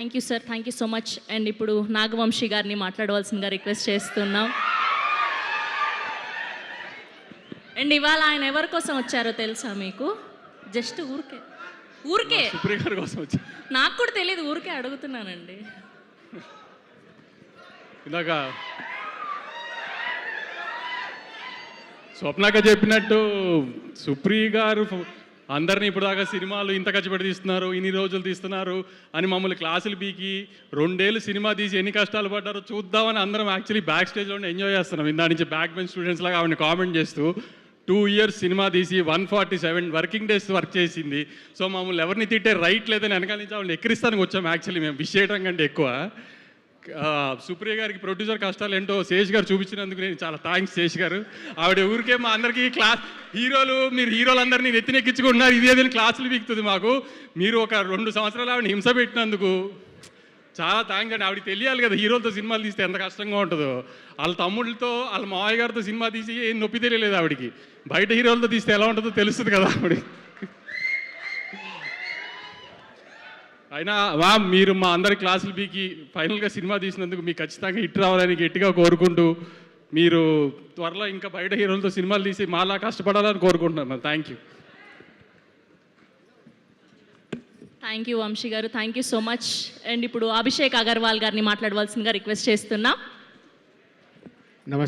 Thank you sir, thank you so much. And ఇప్పుడు నాగవంశీ గారిని మాట్లాడవలసిందిగా రిక్వెస్ట్ చేస్తున్నాం. అండ్ ఇవాళ ఆయన ఎవరి కోసం వచ్చారో తెలుసా మీకు? జస్ట్ ఊరికే ఊరికే సుప్రియ గారి కోసం వచ్చా. నాకు కూడా తెలియదు, ఊరికే అడుగుతున్నానండి. ఇందాక స్వప్నాక చెప్పినట్టు సుప్రియ గారు అందరినీ ఇప్పుడు దాకా సినిమాలు ఇంత కచ్చిపెట్టి తీస్తున్నారు, ఇన్ని రోజులు తీస్తున్నారు అని మమ్మల్ని క్లాసులు పీకి 2 ఏళ్ళు సినిమా తీసి ఎన్ని కష్టాలు పడ్డారో చూద్దామని అందరం యాక్చువల్లీ బ్యాక్ స్టేజ్లోనే ఎంజాయ్ చేస్తున్నాం. ఇందా నుంచి బ్యాక్ బెంచ్ స్టూడెంట్స్ లాగా ఆవిడని కామెంట్ చేస్తూ 2 years సినిమా తీసి 147 వర్కింగ్ డేస్ వర్క్ చేసింది. సో మమ్మల్ని ఎవరిని తిట్టే రైట్ లేదని వెనకాల నుంచి ఆవిడని ఎక్కిరిస్తానికి వచ్చాము. యాక్చువల్లీ మేము విష్ చేయడం కంటే ఎక్కువ సుప్రియ గారికి ప్రొడ్యూసర్ కష్టాలు ఏంటో శేష్ గారు చూపించినందుకు నేను చాలా థ్యాంక్స్ శేష్ గారు. ఆవిడ ఊరికే మా అందరికీ క్లాస్ మీరు హీరోలందరినీ నెత్తినెక్కించుకుంటున్నారు, ఇదేదని క్లాసులు పీకుతుంది మాకు. మీరు ఒక 2 సంవత్సరాలు ఆవిడని హింస పెట్టినందుకు చాలా థ్యాంక్స్ అండి. ఆవిడకి తెలియాలి కదా హీరోలతో సినిమాలు తీస్తే ఎంత కష్టంగా ఉంటుందో. వాళ్ళ తమ్ముళ్ళతో వాళ్ళ మావయ్య గారితో సినిమా తీసి ఏం నొప్పి తెలియలేదు ఆవిడకి. బయట హీరోలతో తీస్తే ఎలా ఉంటుందో తెలుస్తుంది కదా ఆవిడ. అయినా మీరు మా అందరి క్లాసులు పీకి ఫైనల్గా సినిమా తీసినందుకు మీకు ఖచ్చితంగా హిట్ రావాలని గట్టిగా కోరుకుంటూ మీరు త్వరలో ఇంకా బయట హీరోలతో సినిమాలు తీసి మాలా కష్టపడాలని కోరుకుంటున్నాను. Thank you. Thank you Vamshi గారు, thank you so much. And ఇప్పుడు అభిషేక్ అగర్వాల్ గారిని మాట్లాడవలసిందిగా రిక్వెస్ట్ చేస్తున్నా. నమస్కారం.